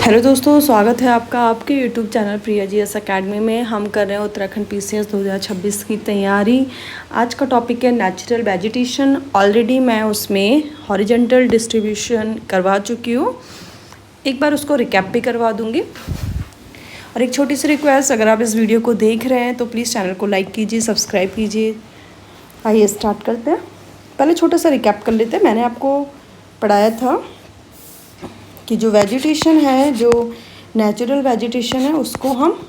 Hello दोस्तों, स्वागत है आपका आपके YouTube channel Priya G S academy में। हम कर रहे हैं उत्तराखंड पीसीएस 2026 की तैयारी। आज का टॉपिक है नेचुरल वेजिटेशन। ऑलरेडी मैं उसमें हॉरिजॉन्टल डिस्ट्रीब्यूशन करवा चुकी हूँ, एक बार उसको रिकैप भी करवा दूँगी। और एक छोटी सी रिक्वेस्ट, अगर आप इस वीडियो को देख रहे हैं तो प्लीज़ चैनल को लाइक कीजिए, सब्सक्राइब कीजिए। आइए स्टार्ट करते हैं। पहले छोटा सा रिकैप कर लेते हैं। मैंने आपको पढ़ाया था कि जो वेजिटेशन है, जो नेचुरल वेजिटेशन है, उसको हम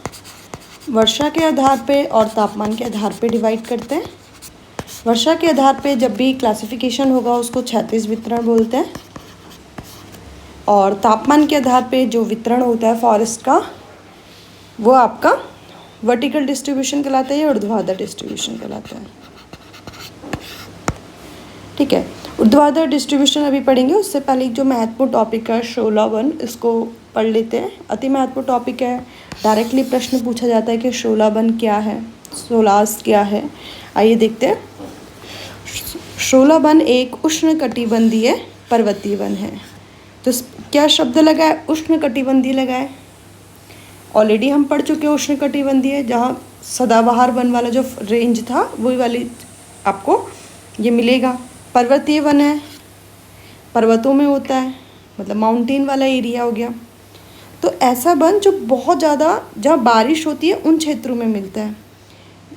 वर्षा के आधार पे और तापमान के आधार पे डिवाइड करते हैं। वर्षा के आधार पे जब भी क्लासिफिकेशन होगा उसको क्षैतिज वितरण बोलते हैं, और तापमान के आधार पे जो वितरण होता है फॉरेस्ट का, वो आपका वर्टिकल डिस्ट्रीब्यूशन कहलाता है या ऊर्ध्वाधर डिस्ट्रीब्यूशन कहलाता है। ठीक है, ऊर्ध्वाधर डिस्ट्रीब्यूशन अभी पढ़ेंगे। उससे पहले जो महत्वपूर्ण टॉपिक है शोलावन, इसको पढ़ लेते हैं। अति महत्वपूर्ण टॉपिक है। डायरेक्टली प्रश्न पूछा जाता है कि शोलावन क्या है, सोलास क्या है। आइए देखते हैं। शोलावन एक उष्णकटिबंधीय पर्वतीय वन है। तो क्या शब्द लगा है? उष्णकटिबंधीय लगा है। ऑलरेडी हम पढ़ चुके हैं उष्णकटिबंधीय, जहाँ सदाबहार वन वाला जो रेंज था वही वाली आपको ये मिलेगा। पर्वतीय वन है, पर्वतों में होता है, मतलब माउंटेन वाला एरिया हो गया। तो ऐसा वन जो बहुत ज़्यादा जहाँ बारिश होती है उन क्षेत्रों में मिलता है,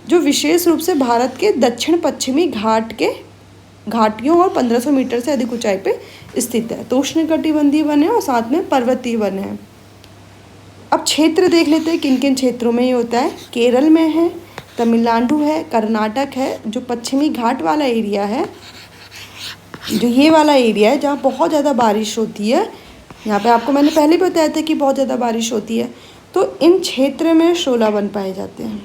जो विशेष रूप से भारत के दक्षिण पश्चिमी घाट के घाटियों और 1500 मीटर से अधिक ऊंचाई पे स्थित है। तो उष्णकटिबंधीय वन है और साथ में पर्वतीय वन है। अब क्षेत्र देख लेते हैं किन किन क्षेत्रों में ये होता है। केरल में है, तमिलनाडु है, कर्नाटक है, जो पश्चिमी घाट वाला एरिया है, जो ये वाला एरिया है जहाँ बहुत ज़्यादा बारिश होती है। यहाँ पे आपको मैंने पहले भी बताया था कि बहुत ज़्यादा बारिश होती है। तो इन क्षेत्र में शोलावन पाए जाते हैं।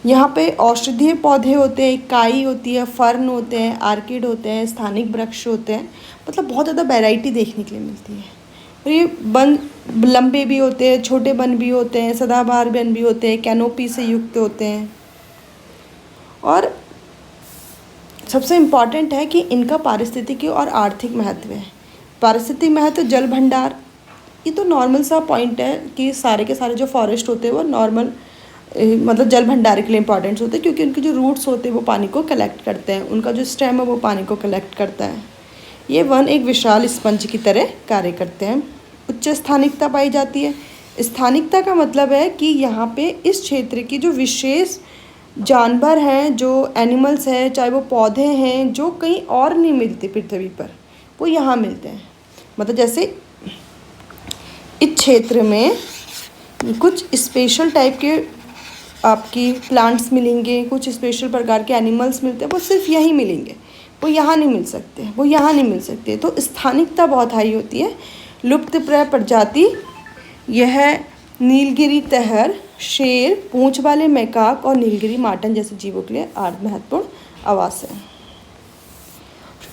यहाँ पे औषधीय पौधे होते हैं, काई होती है, फर्न होते हैं, आर्किड होते हैं, स्थानिक वृक्ष होते हैं। मतलब बहुत ज़्यादा वैरायटी देखने के लिए मिलती है। और ये वन लंबे भी होते हैं, छोटे वन भी होते हैं, सदाबहार वन भी होते हैं, कैनोपी से युक्त होते हैं। और सबसे इम्पॉर्टेंट है कि इनका पारिस्थितिकी और आर्थिक महत्व है। पारिस्थितिक महत्व, जल भंडार, ये तो नॉर्मल सा पॉइंट है कि सारे के सारे जो फॉरेस्ट होते हैं वो नॉर्मल मतलब जल भंडार के लिए इंपॉर्टेंट होते हैं, क्योंकि उनके जो रूट्स होते हैं वो पानी को कलेक्ट करते हैं, उनका जो स्टेम है वो पानी को कलेक्ट करता है। ये वन एक विशाल स्पंज की तरह कार्य करते हैं। उच्च स्थानिकता पाई जाती है। स्थानिकता का मतलब है कि यहाँ पे इस क्षेत्र की जो विशेष जानवर हैं, जो एनिमल्स हैं, चाहे वो पौधे हैं, जो कहीं और नहीं मिलते पृथ्वी पर, वो यहाँ मिलते हैं। मतलब जैसे इस क्षेत्र में कुछ स्पेशल टाइप के आपकी प्लांट्स मिलेंगे, कुछ स्पेशल प्रकार के एनिमल्स मिलते हैं, वो सिर्फ यहीं मिलेंगे, वो यहाँ नहीं मिल सकते, वो यहाँ नहीं मिल सकते। तो स्थानिकता बहुत हाई होती है। लुप्तप्राय प्रजाति यह नीलगिरी तहर, शेर, पूंछ वाले मैकाक और नीलगिरी माटन जैसे जीवों के लिए महत्वपूर्ण आवास है।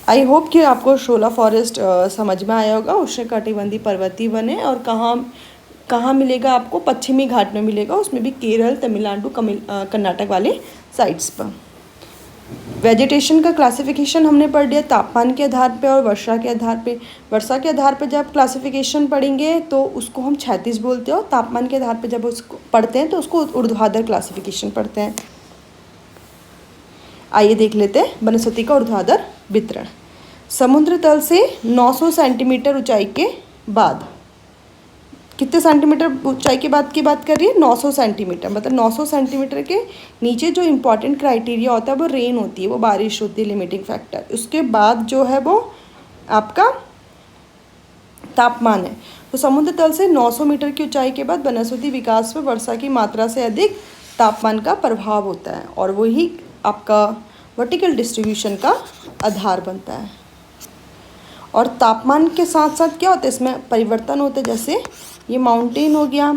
आई होप कि आपको शोला फॉरेस्ट समझ में आया होगा। उष्णकटिबंधीय पर्वतीय वन है और कहाँ मिलेगा आपको? पश्चिमी घाट में मिलेगा, उसमें भी केरल, तमिलनाडु, कर्नाटक वाले साइट्स पर। वेजिटेशन का क्लासिफिकेशन हमने पढ़ लिया तापमान के आधार पे और वर्षा के आधार पे। वर्षा के आधार पे जब क्लासिफिकेशन पढ़ेंगे तो उसको हम क्षैतिज बोलते हैं, और तापमान के आधार पे जब उसको पढ़ते हैं तो उसको ऊर्ध्वाधर क्लासिफिकेशन पढ़ते हैं। आइए देख लेते हैं वनस्पति का ऊर्ध्वाधर वितरण। समुद्र तल से 900 सेंटीमीटर ऊंचाई के बाद, कितने सेंटीमीटर ऊंचाई की बात कर रही है? 900 सेंटीमीटर। मतलब 900 सेंटीमीटर के नीचे जो इम्पॉर्टेंट क्राइटेरिया होता है वो रेन होती है, वो बारिश होती है, लिमिटिंग फैक्टर। उसके बाद जो है वो आपका तापमान है। तो समुद्र तल से 900 मीटर की ऊंचाई के बाद वनस्पति विकास में वर्षा की मात्रा से अधिक तापमान का प्रभाव होता है, और वही आपका वर्टिकल डिस्ट्रीब्यूशन का आधार बनता है। और तापमान के साथ साथ क्या होता है, इसमें परिवर्तन होते हैं। जैसे ये माउंटेन हो गया,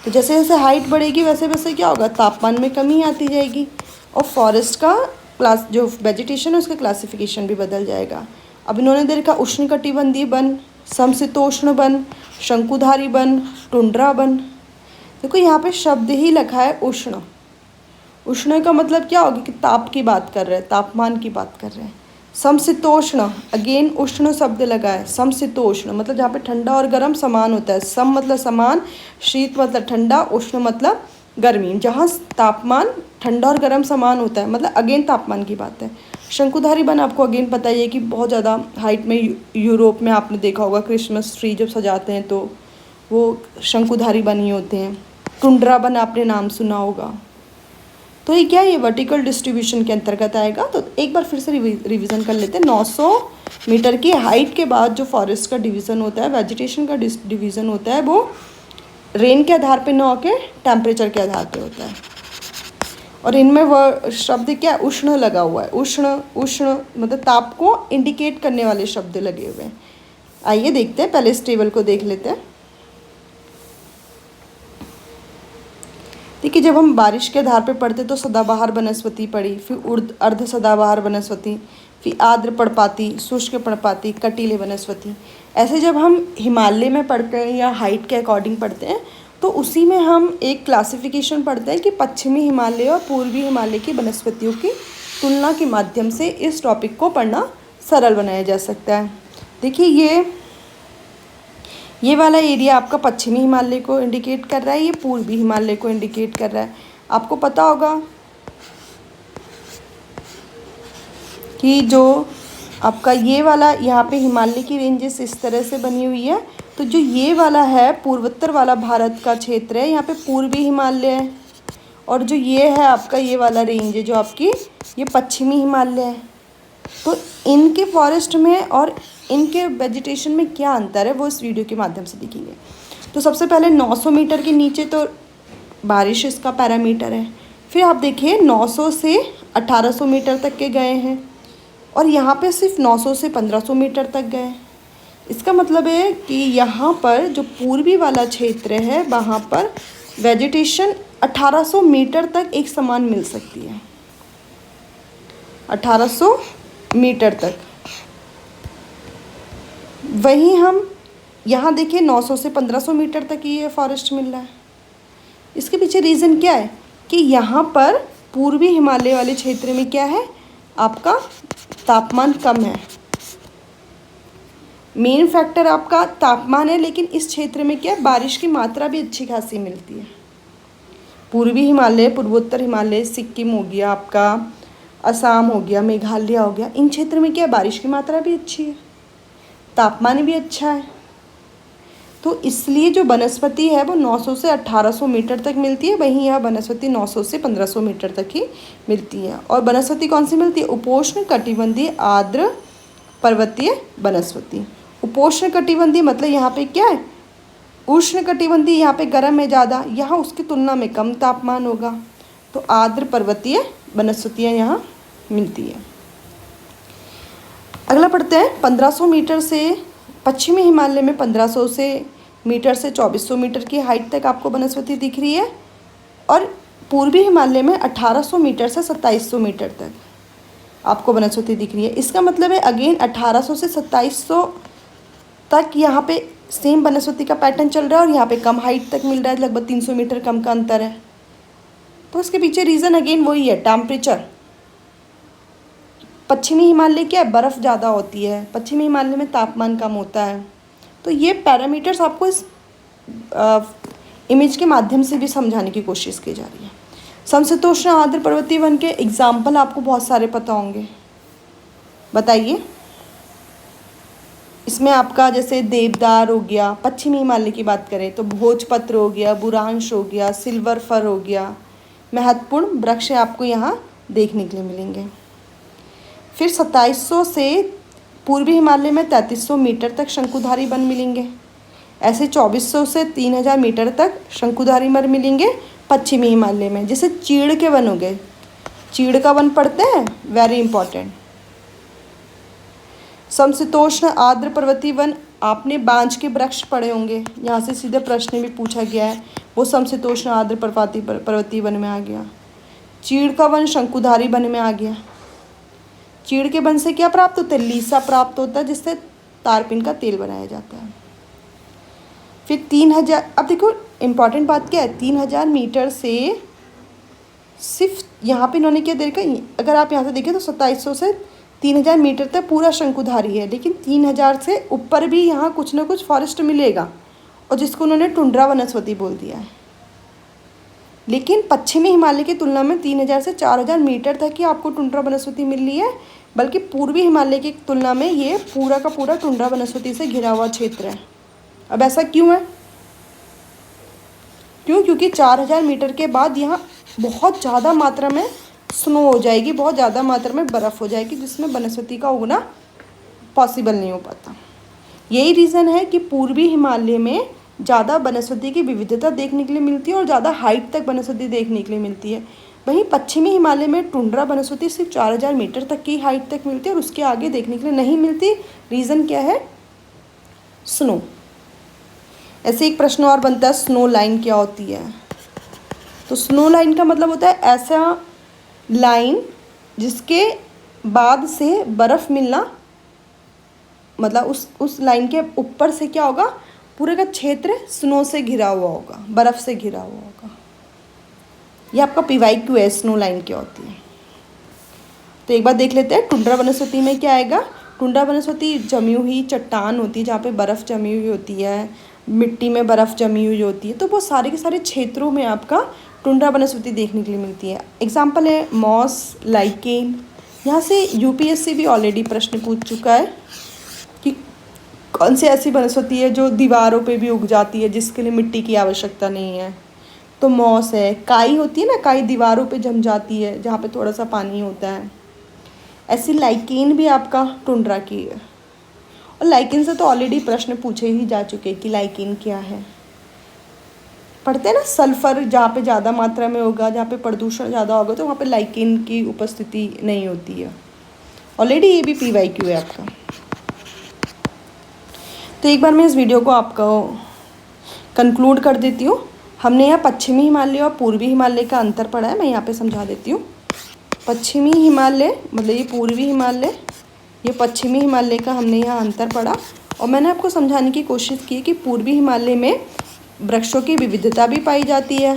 तो जैसे जैसे हाइट बढ़ेगी वैसे वैसे क्या होगा, तापमान में कमी आती जाएगी, और फॉरेस्ट का क्लास जो वेजिटेशन है उसका क्लासिफिकेशन भी बदल जाएगा। अब इन्होंने देखा उष्णकटिबंधीय वन, समशीतोष्ण वन, शंकुधारी वन, टुंड्रा वन। देखो यहाँ पे शब्द ही लिखा है उष्ण। उष्ण का मतलब क्या होगा कि ताप की बात कर रहे हैं, तापमान की बात कर रहे हैं। समशीतोष्ण, अगेन उष्ण शब्द लगा है। समशीतोष्ण मतलब जहाँ पे ठंडा और गर्म समान होता है। सम मतलब समान, शीत मतलब ठंडा, उष्ण मतलब गर्मी। जहाँ तापमान ठंडा और गर्म समान होता है, मतलब अगेन तापमान की बात है। शंकुधारी वन आपको अगेन पता ही है कि बहुत ज़्यादा हाइट में, यूरोप में आपने देखा होगा क्रिसमस ट्री जब सजाते हैं तो वो शंकुधारी वन ही होते हैं। टुंड्रा वन आपने नाम सुना होगा। तो ये क्या है, ये वर्टिकल डिस्ट्रीब्यूशन के अंतर्गत आएगा। तो एक बार फिर से रिवीजन कर लेते हैं। 900 मीटर की हाइट के बाद जो फॉरेस्ट का डिवीज़न होता है, वेजिटेशन का डिवीज़न होता है, वो रेन के आधार पे न होकर टेम्परेचर के आधार पे होता है। और इनमें वह शब्द क्या है, उष्ण लगा हुआ है। उष्ण, उष्ण मतलब ताप को इंडिकेट करने वाले शब्द लगे हुए हैं। आइए देखते हैं, पहले इस टेबल को देख लेते हैं। देखिए, जब हम बारिश के आधार पे पढ़ते तो सदाबहार वनस्पति पढ़ी, फिर अर्ध सदाबहार वनस्पति, फिर आर्द्र पर्णपाती, शुष्क पर्णपाती, कटीले वनस्पति। ऐसे जब हम हिमालय में पढ़ते हैं या हाइट के अकॉर्डिंग पढ़ते हैं तो उसी में हम एक क्लासिफिकेशन पढ़ते हैं कि पश्चिमी हिमालय और पूर्वी हिमालय की वनस्पतियों की तुलना के माध्यम से इस टॉपिक को पढ़ना सरल बनाया जा सकता है। देखिए, ये वाला एरिया आपका पश्चिमी हिमालय को इंडिकेट कर रहा है, ये पूर्वी हिमालय को इंडिकेट कर रहा है। आपको पता होगा कि जो आपका ये वाला यहाँ पे हिमालय की रेंजेस इस तरह से बनी हुई है, तो जो ये वाला है पूर्वोत्तर वाला भारत का क्षेत्र है, यहाँ पे पूर्वी हिमालय है। और जो ये है आपका ये वाला रेंज है जो आपकी ये पश्चिमी हिमालय है। तो इनके फॉरेस्ट में और इनके वेजिटेशन में क्या अंतर है वो इस वीडियो के माध्यम से देखेंगे। तो सबसे पहले 900 मीटर के नीचे तो बारिश इसका पैरामीटर है। फिर आप देखिए 900 से 1800 मीटर तक के गए हैं और यहाँ पे सिर्फ 900 से 1500 मीटर तक गए। इसका मतलब है कि यहाँ पर जो पूर्वी वाला क्षेत्र है वहाँ पर वेजिटेशन 1800 मीटर तक एक समान मिल सकती है, 1800 मीटर तक। वहीं हम यहाँ देखिए 900 से 1500 मीटर तक ही ये फॉरेस्ट मिल रहा है। इसके पीछे रीज़न क्या है कि यहाँ पर पूर्वी हिमालय वाले क्षेत्र में क्या है, आपका तापमान कम है। मेन फैक्टर आपका तापमान है, लेकिन इस क्षेत्र में क्या है, बारिश की मात्रा भी अच्छी खासी मिलती है। पूर्वी हिमालय, पूर्वोत्तर हिमालय, सिक्किम हो गया आपका, असम हो गया, मेघालय हो गया, इन क्षेत्र में क्या है, बारिश की मात्रा भी अच्छी है, तापमान भी अच्छा है। तो इसलिए जो वनस्पति है वो 900 से 1800 मीटर तक मिलती है, वहीं यह वनस्पति 900 से 1500 मीटर तक ही मिलती है। और वनस्पति कौन सी मिलती है, उपोष्ण कटिबंधीय आर्द्र पर्वतीय वनस्पति। उपोष्ण कटिबंधीय मतलब यहाँ पे क्या है, उष्ण कटिबंधीय यहाँ पे गर्म है ज़्यादा, यहाँ उसकी तुलना में कम तापमान होगा। तो आर्द्र पर्वतीय वनस्पतियाँ यहाँ मिलती है। अगला पढ़ते हैं 1500 मीटर से, पश्चिमी हिमालय में 1500 से मीटर से 2400 मीटर की हाइट तक आपको वनस्पति दिख रही है और पूर्वी हिमालय में 1800 मीटर से 2700 मीटर तक आपको वनस्पति दिख रही है। इसका मतलब है अगेन 1800 से 2700 तक यहाँ पे सेम वनस्पति का पैटर्न चल रहा है और यहाँ पे कम हाइट तक मिल रहा है, लगभग 300 मीटर कम का अंतर है। तो इसके पीछे रीज़न अगेन वही है, टेम्परेचर। पश्चिमी हिमालय क्या है, बर्फ़ ज़्यादा होती है, पश्चिमी हिमालय में तापमान कम होता है। तो ये पैरामीटर्स आपको इस इमेज के माध्यम से भी समझाने की कोशिश की जा रही है। समशीतोष्ण आर्द्र पर्वतीय वन के एग्जाम्पल आपको बहुत सारे पता होंगे, बताइए। इसमें आपका जैसे देवदार हो गया, पश्चिमी हिमालय की बात करें तो भोजपत्र हो गया, बुरांश हो गया, सिल्वर फर हो गया, महत्वपूर्ण वृक्ष आपको यहाँ देखने के लिए मिलेंगे। फिर 2700 से पूर्वी हिमालय में 3300 मीटर तक शंकुधारी वन मिलेंगे। ऐसे 2400 से 3000 मीटर तक शंकुधारी वन मिलेंगे पश्चिमी हिमालय में। जैसे चीड़ के वन हो गए, चीड़ का वन पढ़ते हैं, वेरी इंपॉर्टेंट। समशीतोष्ण आर्द्र पर्वतीय वन, आपने बांज के वृक्ष पढ़े होंगे, यहाँ से सीधे प्रश्न भी पूछा गया है, वो समशीतोष्ण आर्द्र पर्वतीय वन में आ गया। चीड़ का वन शंकुधारी वन में आ गया। चीड़ के वन से क्या प्राप्त होता है, लीसा प्राप्त होता है, जिससे तारपीन का तेल बनाया जाता है। फिर 3000, अब देखो इम्पॉर्टेंट बात क्या है, 3000 मीटर से सिर्फ यहाँ पे इन्होंने क्या देखा, अगर आप यहाँ से देखें तो 2700 से 3000 मीटर तक पूरा शंकुधारी है, लेकिन 3000 से ऊपर भी यहाँ कुछ ना कुछ फॉरेस्ट मिलेगा, और जिसको उन्होंने टुंड्रा वनस्पति बोल दिया है। लेकिन पश्चिमी हिमालय की तुलना में 3000 से 4000 मीटर तक ही आपको टुंड्रा वनस्पति मिल रही है, बल्कि पूर्वी हिमालय की तुलना में ये पूरा का पूरा टुंड्रा वनस्पति से घिरा हुआ क्षेत्र है। अब ऐसा क्यों है? क्योंकि 4000 मीटर के बाद यहाँ बहुत ज़्यादा मात्रा में स्नो हो जाएगी, बहुत ज़्यादा मात्रा में बर्फ़ हो जाएगी, जिसमें वनस्पति का उगना पॉसिबल नहीं हो पाता। यही रीज़न है कि पूर्वी हिमालय में ज़्यादा वनस्पति की विविधता देखने के लिए मिलती है और ज़्यादा हाइट तक वनस्पति देखने के लिए मिलती है। वहीं पश्चिमी हिमालय में टुंड्रा वनस्पति सिर्फ 4000 मीटर तक की हाइट तक मिलती है और उसके आगे देखने के लिए नहीं मिलती। रीज़न क्या है? स्नो। ऐसे एक प्रश्न और बनता है, स्नो लाइन क्या होती है? तो स्नो लाइन का मतलब होता है ऐसा लाइन जिसके बाद से बर्फ़ मिलना, मतलब उस लाइन के ऊपर से क्या होगा, पूरे का क्षेत्र स्नो से घिरा हुआ होगा, बर्फ़ से घिरा हुआ होगा। ये आपका PYQ है, स्नो लाइन क्या होती है। तो एक बार देख लेते हैं टुंड्रा वनस्पति में क्या आएगा। टुंड्रा वनस्पति जमी हुई चट्टान होती है, जहाँ पे बर्फ़ जमी हुई होती है, मिट्टी में बर्फ़ जमी हुई होती है। तो वो सारे के सारे क्षेत्रों में आपका टुंड्रा वनस्पति देखने के लिए मिलती है। एग्जाम्पल है मॉस, लाइकेन। यहाँ से UPSC भी ऑलरेडी प्रश्न पूछ चुका है कि कौन सी ऐसी वनस्पति है जो दीवारों पे भी उग जाती है, जिसके लिए मिट्टी की आवश्यकता नहीं है। तो मॉस है। काई होती है ना, काई दीवारों पे जम जाती है जहाँ पे थोड़ा सा पानी होता है। ऐसी लाइकेन भी आपका टुंड्रा की है। और लाइकेन से तो ऑलरेडी प्रश्न पूछे ही जा चुके कि लाइकेन क्या है। पढ़ते हैं ना, सल्फर जहाँ पे ज़्यादा मात्रा में होगा, जहाँ पे प्रदूषण ज़्यादा होगा, तो वहाँ पे लाइकेन की उपस्थिति नहीं होती है। ऑलरेडी ये भी PYQ है आपका। तो एक बार मैं इस वीडियो को आपको कंक्लूड कर देती हूँ। हमने यहाँ पश्चिमी हिमालय और पूर्वी हिमालय का अंतर पढ़ा है। मैं यहाँ पे समझा देती हूँ। पश्चिमी हिमालय मतलब ये पूर्वी हिमालय, ये पश्चिमी हिमालय का हमने यहाँ अंतर पढ़ा। और मैंने आपको समझाने की कोशिश की कि पूर्वी हिमालय में वृक्षों की विविधता भी पाई जाती है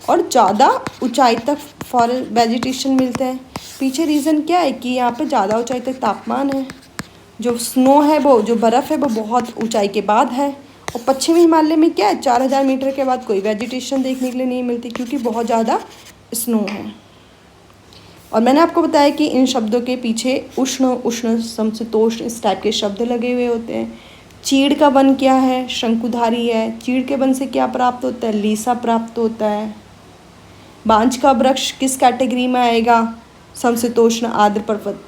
और ज़्यादा ऊंचाई तक फॉरेस्ट वेजिटेशन मिलते हैं। पीछे रीज़न क्या है कि यहाँ पे ज़्यादा ऊंचाई तक तापमान है, जो स्नो है वो, जो बर्फ़ है वो बहुत ऊंचाई के बाद है। और पश्चिमी हिमालय में क्या है, 4000 मीटर के बाद कोई वेजिटेशन देखने के लिए नहीं मिलती, क्योंकि बहुत ज़्यादा स्नो है। और मैंने आपको बताया कि इन शब्दों के पीछे उष्ण, उष्ण, समशीतोष्ण इस टाइप के शब्द लगे हुए होते हैं। चीड़ का वन क्या है? शंकुधारी है। चीड़ के वन से क्या प्राप्त होता है? लीसा प्राप्त होता है। बांज का वृक्ष किस कैटेगरी में आएगा? समशीतोष्ण आर्द्र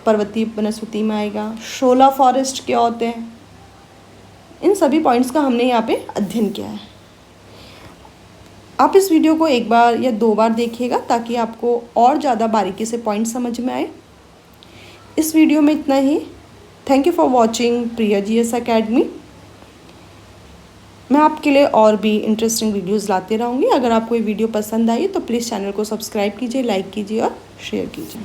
पर्वतीय वनस्पति में आएगा। शोला फॉरेस्ट क्या होते हैं? इन सभी पॉइंट्स का हमने यहाँ पे अध्ययन किया है। आप इस वीडियो को एक बार या 2 बार देखिएगा ताकि आपको और ज़्यादा बारीकी से पॉइंट समझ में आए। इस वीडियो में इतना ही। Thank you for watching Priya GS academy. मैं आपके लिए और भी इंटरेस्टिंग वीडियोस लाते रहूँगी। अगर आपको ये वीडियो पसंद आई तो प्लीज़ चैनल को सब्सक्राइब कीजिए, लाइक कीजिए और शेयर कीजिए।